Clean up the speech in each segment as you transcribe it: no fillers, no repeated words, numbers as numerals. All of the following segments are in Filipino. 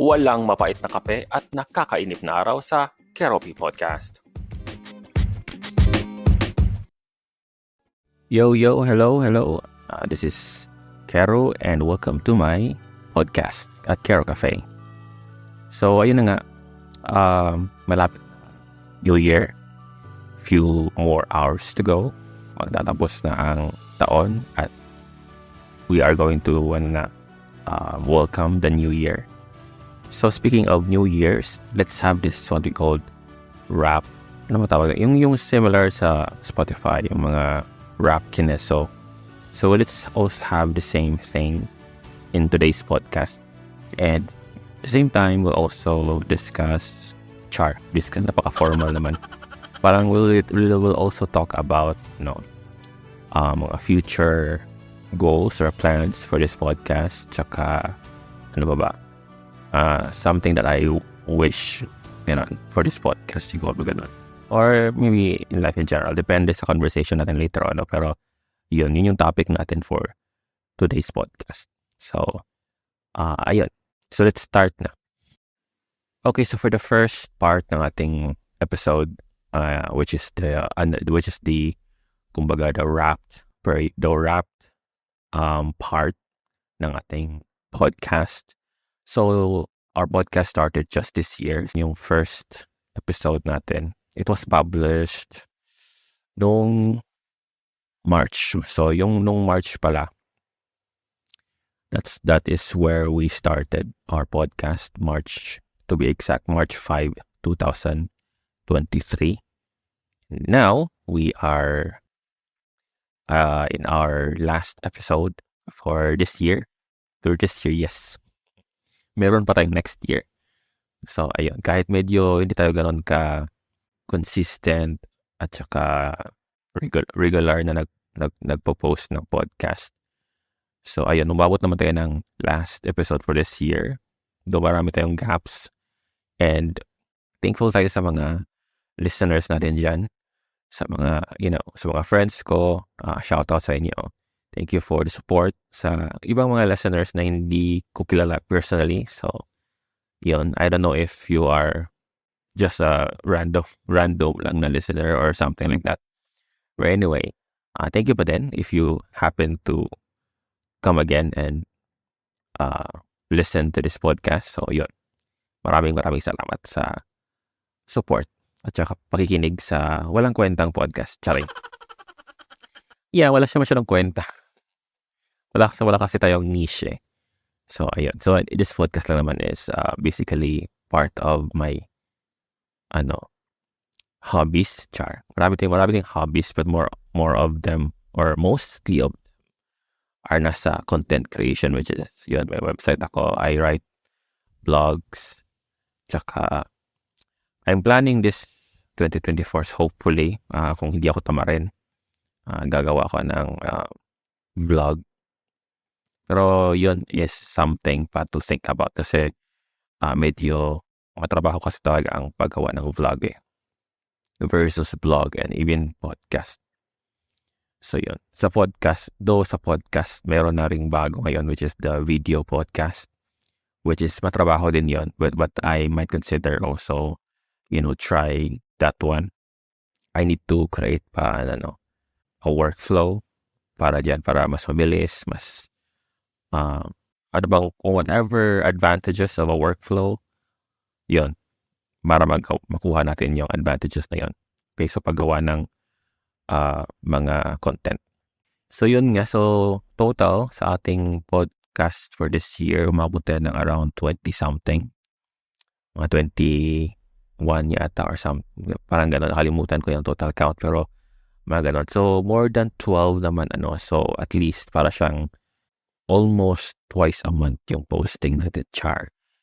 walang mapait na kape at nakakainip na araw sa Keroppi Podcast. Yo, hello. This is Kero and welcome to my podcast at Kero Cafe. So, ayun na nga, malapit New Year. Few more hours to go. Magtatapos na ang taon at we are going to welcome the New Year. So, speaking of New Year's, let's have this what we called rap. Ano matawag? Yung similar sa Spotify, yung mga rap kineso. So let's also have the same thing in today's podcast. And at the same time, we'll also discuss napaka-formal naman. Parang we'll also talk about mga future goals or plans for this podcast. Tsaka, something that I wish, for this podcast, siguro ganun. Or maybe in life in general. Depende sa conversation natin later on. Pero yun yung topic natin for today's podcast. So, ayun. So, let's start na. Okay, so for the first part ng ating episode, which is the kumbaga the wrapped part ng ating podcast. So, our podcast started just this year. Yung first episode natin, it was published noong March. So, nung March pala, that is where we started our podcast. March, to be exact, March 5, 2023. Now, we are in our last episode for this year. Yes. Meron pa tayong next year. So, ayun. Kahit medyo hindi tayo ganon ka consistent at saka regular na nagpo-post ng podcast. So, ayun, umabot naman tayo ng last episode for this year. Though marami tayong gaps. And thankful tayo sa mga listeners natin dyan. Sa mga, sa mga friends ko. Shout out sa inyo. Thank you for the support sa ibang mga listeners na hindi ko kilala personally. So, yun, I don't know if you are just a random lang na listener or something like that. But anyway, thank you pa din if you happen to come again and listen to this podcast. So, yun. Maraming salamat sa support at saka pakikinig sa walang kwentang podcast. Charing. Yeah, wala siya masyadong kwenta. Wala kasi tayong niche eh. So, ayun. So, this podcast lang naman is basically part of my hobbies. Marami tayong hobbies, but more of them, or mostly of them, are nasa content creation, which is, yun, may website ako. I write blogs. Tsaka, I'm planning this 2024, hopefully, kung hindi ako tamarin, gagawa ako ng vlog. Pero yun is something pa to think about kasi medyo matrabaho kasi talaga ang paggawa ng vlog versus blog and even podcast. So yun. Sa podcast, meron na ring bago ngayon, which is the video podcast, which is matrabaho din yun. But I might consider also, try that one. I need to create pa, a workflow para mas mabilis, mas, whatever advantages of a workflow, yun, para makuha natin yung advantages na yun. Okay, so paggawa ng mga content. So yun nga, so total sa ating podcast for this year, umabot tayo ng around 20-something. Mga 21 yata or something. Parang gano'n, nakalimutan ko yung total count, pero mga gano'n. So more than 12 naman, so at least para siyang almost twice a month yung posting natin,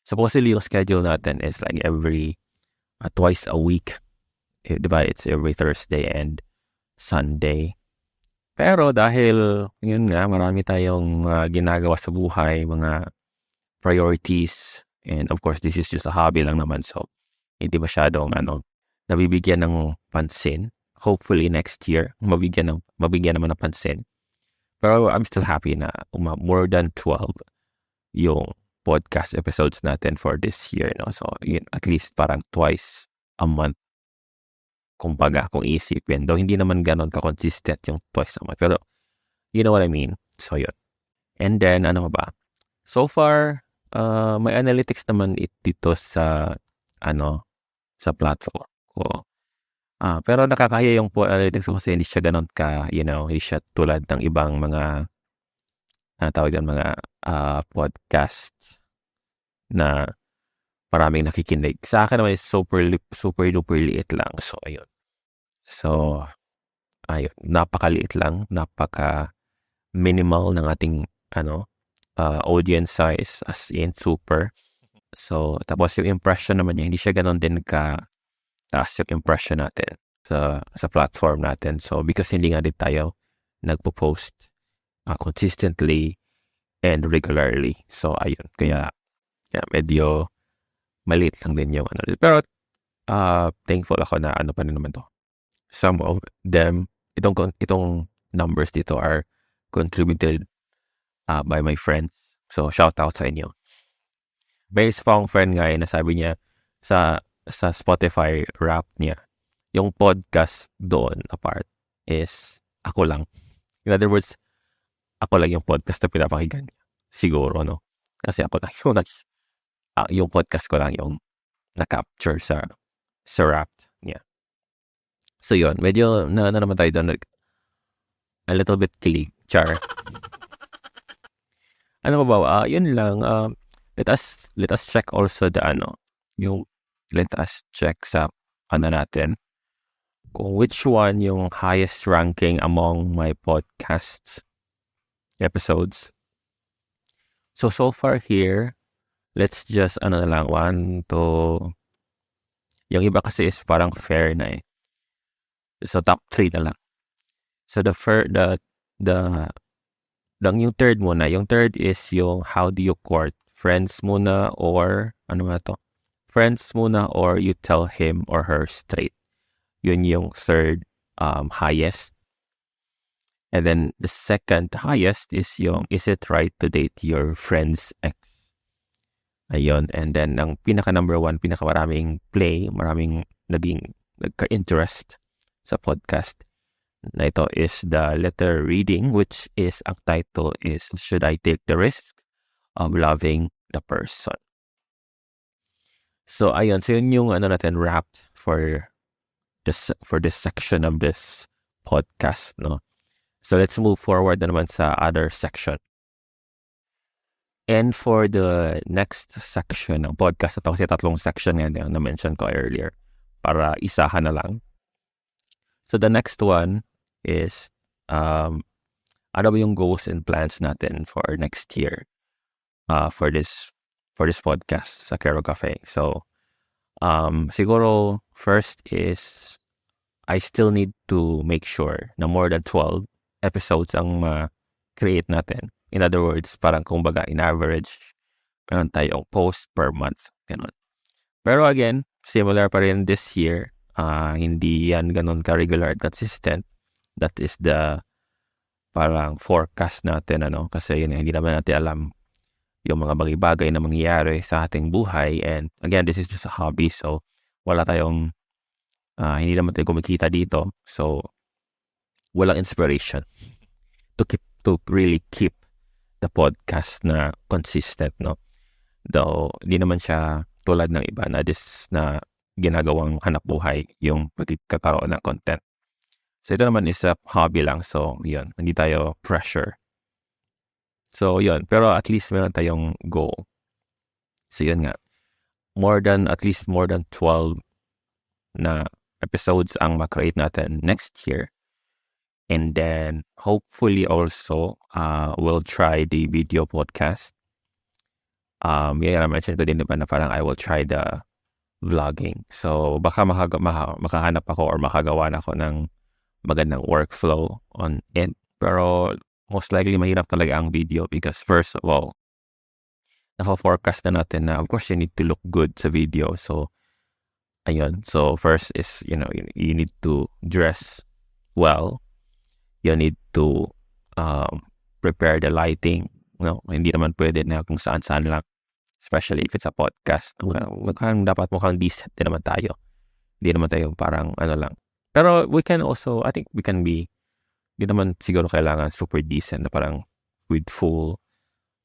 Supposedly, yung schedule natin is like every twice a week. Diba? It's every Thursday and Sunday. Pero dahil, yun nga, marami tayong ginagawa sa buhay, mga priorities. And of course, this is just a hobby lang naman. So, hindi masyadong, nabibigyan ng pansin. Hopefully, next year, mabigyan naman ng pansin. Pero I'm still happy na more than 12 yung podcast episodes natin for this year, no? So, yun, at least parang twice a month, kumbaga, kung isipin. Though hindi naman ganon ka-consistent yung twice a month. Pero, you know what I mean? So, yun. And then, ano ba? So far, may analytics naman dito sa, sa platform ko. Pero nakakahiya yung analytics ko kasi hindi siya ganon ka, hindi siya tulad ng ibang mga, tawag yan, mga podcast na maraming nakikinig. Sa akin naman is super duper liit lang. So, ayun. So, ayun. Napakaliit lang. Napaka minimal ng ating, audience size, as in super. So, tapos yung impression naman niya, hindi siya ganon din ka taas yung impression natin sa platform natin. So, because hindi nga din tayo nagpo-post consistently and regularly. So, ayun. Kaya, medyo maliit lang din yung Pero, thankful ako na pa rin naman to. Some of them, itong numbers dito are contributed by my friends. So, shout out sa inyo. May isa pang friend nga na sabi niya sa Spotify rap niya, yung podcast doon apart is ako lang. In other words, ako lang yung podcast na pinapakinggan niya. Siguro, no? Kasi ako lang yung podcast ko lang yung na-capture sa rap niya. So, yun. Medyo na naman tayo doon. A little bit kilig. Char. Ano ba? Yun lang. Let us check also let us check sa natin kung which one yung highest ranking among my podcasts episodes. So far here, let's just one to yung iba kasi is parang fair na eh. So top 3 na lang. So yung third muna. Yung third is yung how do you court? Friends muna or friends muna or you tell him or her straight. Yun yung third highest. And then the second highest is yung is it right to date your friend's ex? Ayun. And then ang pinaka number 1, pinaka maraming play, maraming nagka-interest sa podcast na ito is the letter reading, which is ang title is Should I Take the Risk of Loving the Person? So ayun, so yun yung natin wrapped for this section of this podcast, no? So let's move forward na naman sa other section. And for the next section ng podcast na to, kasi 3 section nga na mention ko earlier para isahan na lang. So the next one is ano ba yung goals and plans natin for next year for this podcast sa Kero Cafe. So siguro first is I still need to make sure na more than 12 episodes ang ma-create natin. In other words, parang kumbaga in average meron tayong post per month, ganun. Pero again, similar pa rin this year. Hindi yan ganun ka-regular at consistent. That is the parang forecast natin, kasi yun, hindi naman natin alam yung mga bagay-bagay na mangyayari sa ating buhay. And again, this is just a hobby. So, wala tayong, hindi naman tayo kumikita dito. So, walang inspiration to really keep the podcast na consistent, no? Though, hindi naman siya tulad ng iba na ginagawang hanap buhay yung pagkakaroon ng content. So, ito naman is a hobby lang. So, yun. Hindi tayo pressure. So, yun. Pero at least meron tayong goal. So, yun nga. At least more than 12 na episodes ang makreate natin next year. And then, hopefully also, we'll try the video podcast. I-mention ko din diba na parang I will try the vlogging. So, baka makahanap ako or makagawa na ako ng magandang workflow on it. Pero, most likely, mahirap talaga ang video because first of all, naka-forecast na natin na of course, you need to look good sa video. So, ayun. So, first is, you need to dress well. You need to prepare the lighting. Hindi naman pwede na kung saan-saan lang Especially if it's a podcast. Mukhang decent din naman tayo. Hindi naman tayo parang lang. Pero we can also, I think we can be, hindi naman siguro kailangan super decent na parang with full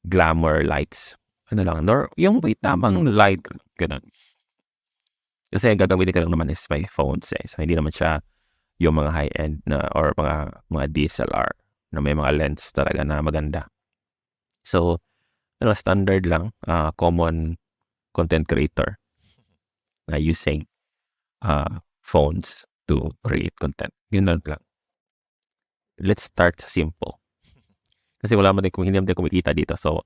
glamour lights. Yung may tamang light, ganun. Kasi gagamitin ka lang naman is my phones So hindi naman siya yung mga high-end na or mga DSLR na may mga lens talaga na maganda. So, standard lang, common content creator na using phones to create content. Yun lang. Let's start simple. Kasi wala naman kung hindi naman tayo kumikita dito. So,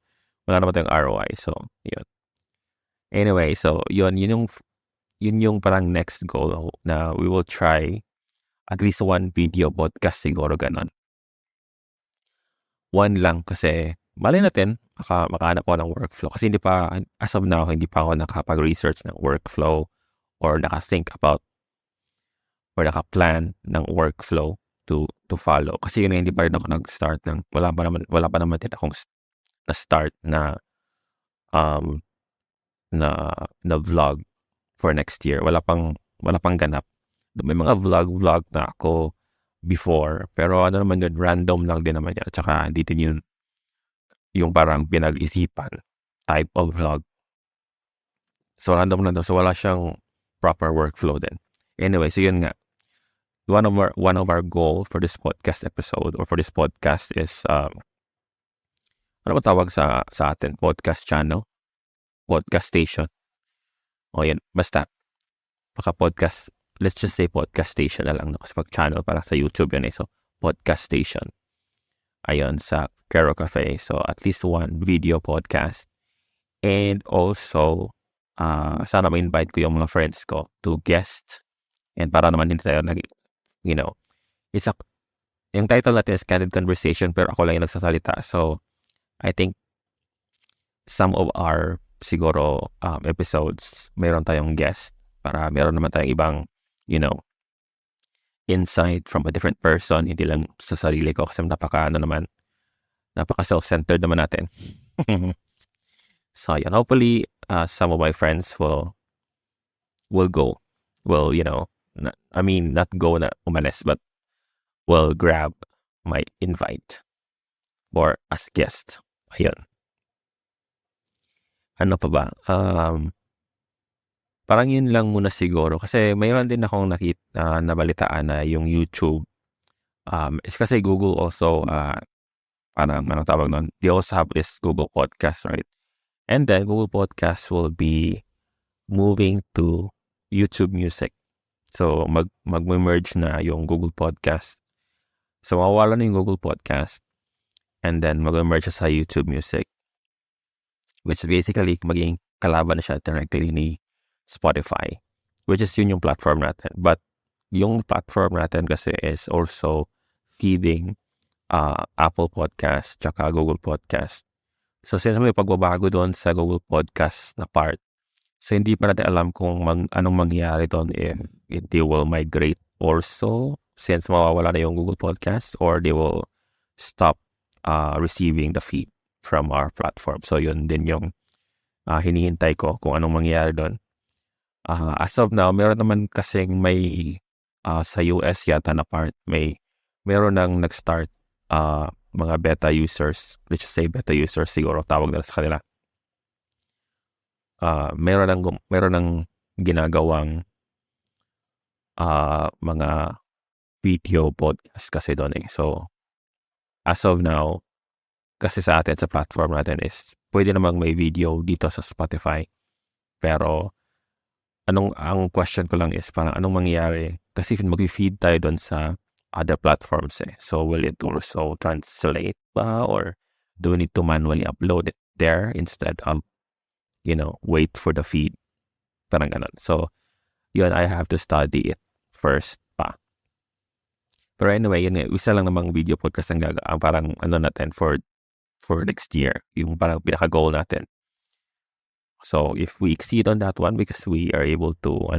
wala naman tayong ROI. So, yun. Anyway, so, yun yung parang next goal na we will try at least one video podcast siguro ganon. One lang kasi malay natin makahanap ko ng workflow kasi hindi pa as of now hindi pa ako nakapag-research ng workflow or naka-think about or naka-plan ng workflow to follow kasi yun hindi pa rin ako nag-start ng wala pa naman din akong na-start na vlog for next year. Wala pang ganap. May mga vlog na ako before pero naman yun random lang din naman yan tsaka hindi din yun yung parang pinag-isipan type of vlog. So random lang so wala siyang proper workflow din. Anyway, so yun nga. One of our goal for this podcast episode or for this podcast is ano ba tawag sa atin? Podcast channel? Podcast station? O yan, basta podcast, let's just say podcast station na lang no? Kasi pag channel para sa YouTube yun so podcast station ayun sa Kero Cafe. So at least one video podcast and also sana ma-invite ko yung mga friends ko to guest and para naman hindi tayo yung title natin is Candid Conversation pero ako lang yung nagsasalita. So I think some of our siguro episodes mayroon tayong guest para meron naman tayong ibang insight from a different person, hindi lang sa sarili ko kasi napaka self-centered naman natin. So yan, hopefully some of my friends will go, not go na umalis but will grab my invite or as guest. Ayun. Ano pa ba? Parang yun lang muna siguro kasi mayroon din akong nabalitaan na yung YouTube it's kasi Google also parang anong tawag nun, they also have this Google Podcast, right? And then Google Podcast will be moving to YouTube Music. So mag-merge na yung Google Podcast. So mawawala na yung Google Podcast and then mag-merge sa YouTube Music, which basically maging kalaban na siya directly ni Spotify, which is yun yung platform natin. But yung platform natin kasi is also feeding Apple Podcast tsaka Google Podcast. So since may pagbabago doon sa Google Podcast na part, so hindi pa natin alam kung anong mangyayari doon if they will migrate also since mawawala na yung Google Podcast or they will stop receiving the feed from our platform. So yun din yung hinihintay ko kung anong mangyayari doon. As of now, meron naman kasing may sa US yata na part, meron nang nag-start mga beta users, let's just say beta users siguro tawag nila sa kanila. Meron nang ginagawang mga video podcast kasi doon So as of now, kasi sa atin sa platform natin is pwede namang may video dito sa Spotify. Pero ang question ko lang is parang anong mangyayari kasi mag-feed tayo doon sa other platforms So will it also translate ba or do we need to manually upload it there instead of wait for the feed? Parang ganun. So yun, I have to study it first pa. Pero anyway, yun isa lang namang video podcast ang parang natin for next year. Yung parang pinaka-goal natin. So if we exceed on that one because we are able to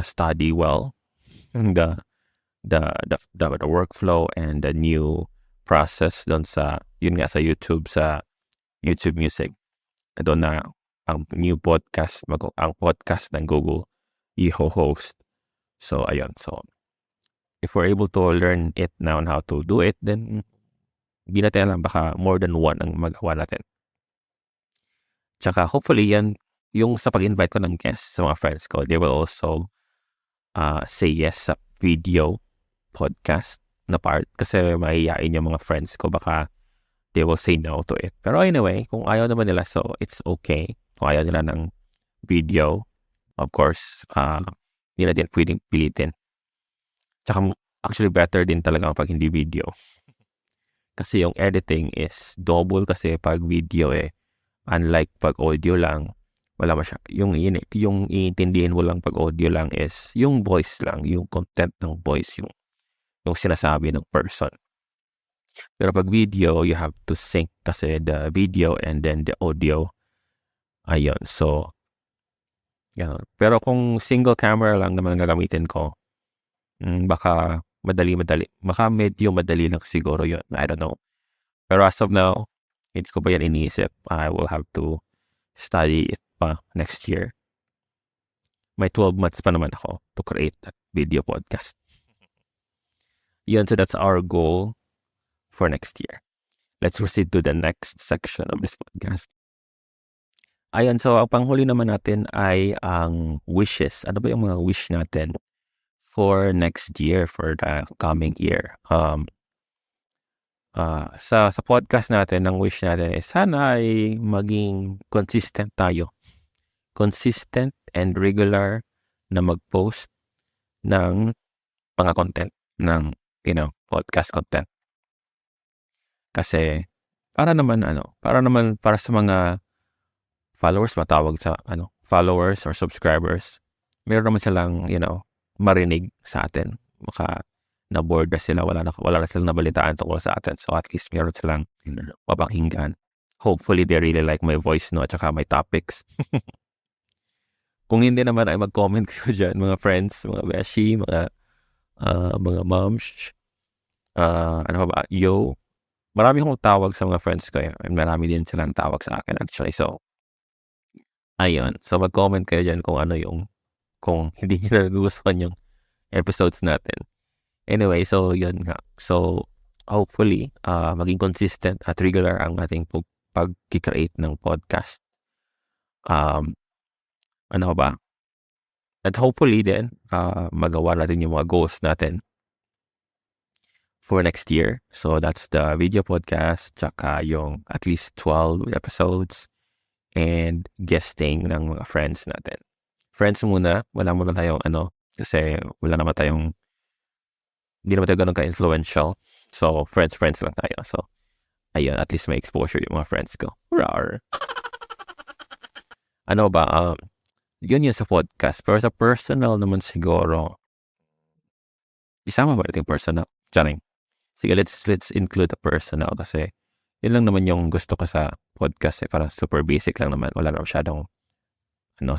study well the workflow and the new process doon sa yun nga sa YouTube sa YouTube Music. Doon na ang new podcast, ang podcast ng Google i-host. So, ayun. So, if we're able to learn it now on how to do it, then hindi natin alam, baka more than one ang magawa natin. Tsaka hopefully yan, yung sa pag-invite ko ng guests sa mga friends ko, they will also say yes sa video podcast na part. Kasi mahihain yung mga friends ko, baka they will say no to it. Pero anyway, kung ayaw naman nila, so it's okay. Kung ayaw nila ng video, of course, hindi na din pwedeng pilitin. Tsaka actually better din talaga pag hindi video. Kasi yung editing is double kasi pag video unlike pag audio lang, wala masya. Yung iintindihin mo lang pag audio lang is yung voice lang, yung content ng voice, yung sinasabi ng person. Pero pag video, you have to sync kasi the video and then the audio. Ayun, so yan. Pero kung single camera lang naman ang gagamitin ko, baka medyo madali lang siguro yun. I don't know. Pero as of now, hindi ko pa yan iniisip. I will have to study it pa next year. May 12 months pa naman ako to create that video podcast. Yun, so that's our goal for next year. Let's proceed to the next section of this podcast. Ayun, so ang panghuli naman natin ay ang wishes. Ano ba yung mga wish natin for next year, for the coming year? Sa podcast natin, ang wish natin is sana ay maging consistent tayo. Consistent and regular na mag-post ng mga content, ng podcast content. Kasi para sa mga followers, matawag sa followers or subscribers, meron naman silang marinig sa atin. Baka na-bored na sila, wala na silang nabalitaan tungkol sa atin. So at least meron silang mapakinggan. Hopefully they really like my voice, at saka my topics. Kung hindi naman ay mag-comment kayo dyan, mga friends, mga beshi, mga moms, yo. Marami akong tawag sa mga friends ko. Marami din silang tawag sa akin actually. So, ayun. So mag-comment kayo dyan kung hindi nyo nagustuhan yung episodes natin. Anyway, so yun nga. So, hopefully, maging consistent at regular ang ating pag-create ng podcast. At hopefully din, magawa natin yung mga goals natin for next year. So, that's the video podcast, tsaka yung at least 12 episodes and guesting ng mga friends natin. Friends muna, wala muna tayong kasi hindi naman tayo ganun ka-influential. So, friends lang tayo. So, ayun, at least may exposure yung mga friends ko. Rawr. Yun sa podcast. Pero sa personal naman siguro, isama ba natin personal? Charing. Sige, let's include the personal kasi yun lang naman yung gusto ko sa podcast. Parang super basic lang naman. Wala na masyadong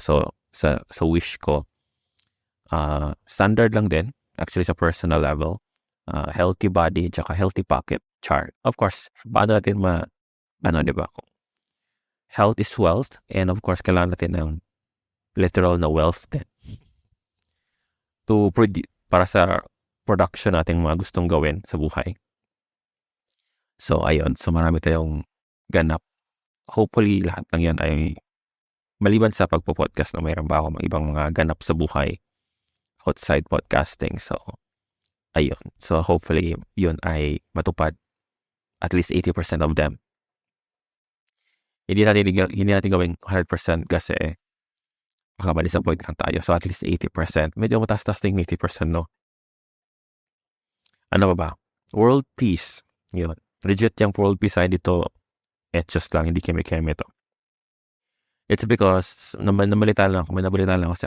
so sa wish ko, standard lang din. Actually, sa personal level, healthy body, tsaka healthy pocket chart. Of course, paano natin diba? Health is wealth, and of course, kailangan natin ng literal na wealth din. Para sa production natin mga gustong gawin sa buhay. So, ayun. So, marami tayong ganap. Hopefully, lahat ng yan ay maliban sa pagpo-podcast na mayroon ba ako ibang mga ganap sa buhay outside podcasting. So, ayun. So, hopefully, yun ay matupad at least 80% of them. Hindi natin gawing 100% kasi makabali sa point lang tayo. So, at least 80%. Medyo mataas-taas ting 80%, no? Ano ba? World peace. Yun. Legit yung world peace ay dito. It's just lang, hindi keme-keme to. It's because nabalitaan lang ako kasi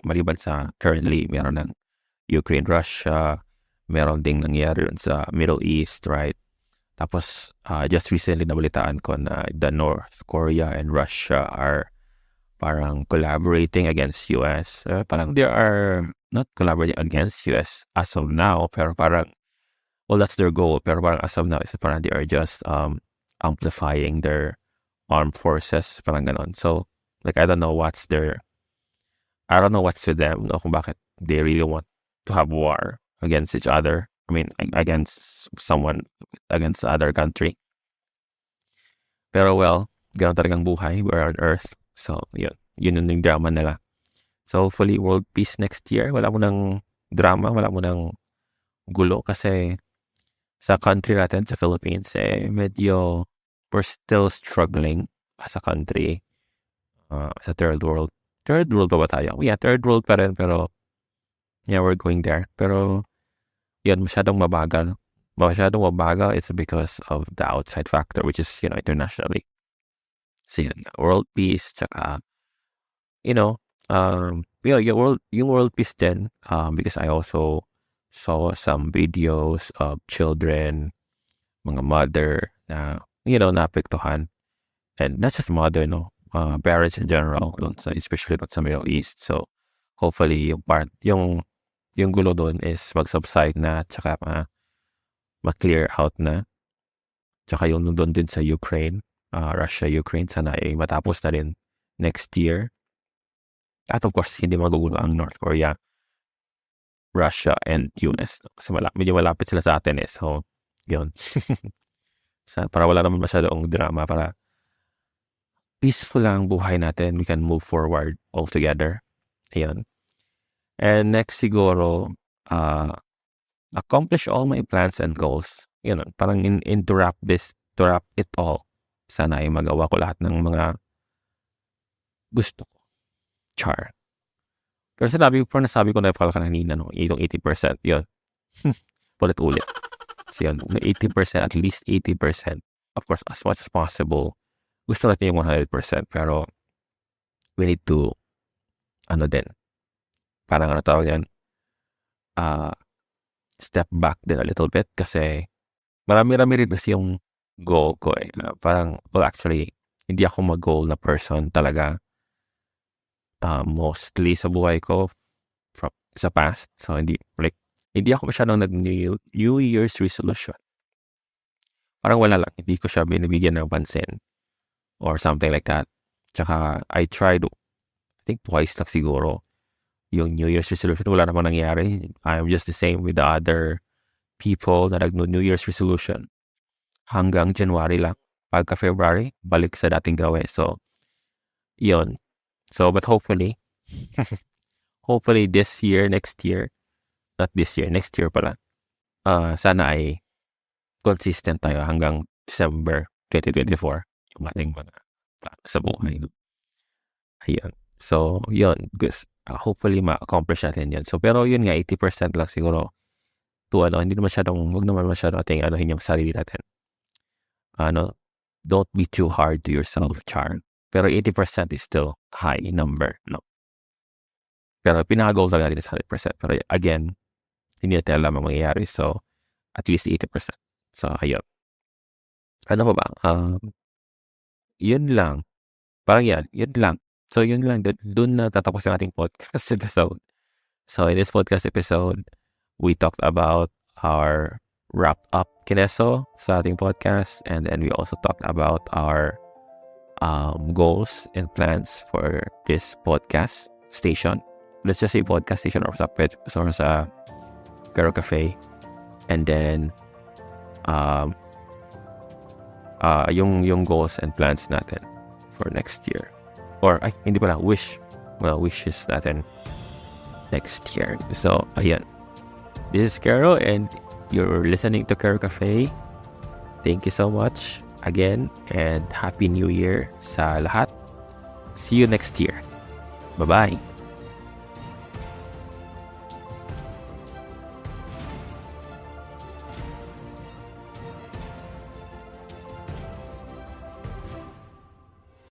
maliban sa currently meron ng Ukraine, Russia, meron ding nangyari sa Middle East, right? Tapos just recently nabalitaan ko na the North Korea and Russia are parang collaborating against US. Parang they are not collaborating against US as of now, pero parang that's their goal. Pero parang as of now, parang they are just amplifying their armed forces, parang ganon. So, like, I don't know what's to them, no, kung bakit they really want to have war against each other. I mean, against the other country. Pero well, ganon talagang buhay. We're on Earth. So, yun yung drama nila. So, hopefully, world peace next year. Wala mo ng drama, wala mo ng gulo kasi sa country natin, sa Philippines, medyo we're still struggling as a country. Sa third world. Third world pa ba tayo? Yeah, third world pa rin, pero yeah, we're going there. Pero yun, masyadong mabagal. It's because of the outside factor, which is, internationally. So yun, world peace, tsaka, yung world peace din, because I also saw some videos of children, mga mother na, naapektuhan. And not just mother, parents in general, especially sa Middle East. So, hopefully, yung gulo doon is mag-subside na, tsaka ma-clear out na. Tsaka yung doon din sa Ukraine, Russia-Ukraine, sana ay matapos na rin next year. At of course, hindi magugulo ang North Korea, Russia, and US. Kasi medyo malapit sila sa atin So, yun. Para wala naman masyadong drama, para peaceful lang buhay natin. We can move forward all together. Ayun. And next siguro, accomplish all my plans and goals. Parang to wrap it all. Sana ay magawa ko lahat ng mga gusto ko. Char. Pero nasabi ko na kanina, itong 80%, yun. Ulit. So yun, 80%, at least 80%. Of course, as much as possible. Gusto natin yung 100%, pero we need to, parang tawag yan, step back din a little bit kasi marami-rami rin kasi yung goal ko actually, hindi ako mag-goal na person talaga. Mostly sa buhay ko sa past. So, hindi ako masyadong New Year's resolution. Parang wala lang. Hindi ko siya binibigyan ng pansin or something like that. Tsaka, I tried, I think twice lang siguro, yung New Year's resolution. Wala namang nangyari. I'm just the same with the other people na nag-New Year's resolution. Hanggang January lang. Pagka February, balik sa dating gawin. So, yun. So, but hopefully next year, next year pala, sana ay consistent tayo hanggang December 2024, yung ating mga sa buhay. Ayan. So, yun. Hopefully, ma-accomplish natin yan. So, pero yun nga, 80% lang siguro to wag naman masyadong ating yung sarili natin. Don't be too hard to yourself, Char. Pero 80% is still high number, no? Pero pinaka-goal talaga natin is 100%. Pero again, hindi natin alam ang mangyayari. So, at least 80%. So, ayun. Ano pa ba? Yun lang. Parang yun lang. So, yun lang. Doon na tatapos ang ating podcast episode. So, in this podcast episode, we talked about our wrap-up kineso sa ating podcast. And then we also talked about our goals and plans for this podcast station. Let's just say podcast station or sa Kero Cafe. And then yung goals and plans natin for next year. Or hindi pala, wishes natin next year. So, ayan. This is Kero and you're listening to Kero Cafe. Thank you so much again and Happy New Year sa lahat. See you next year. Bye-bye.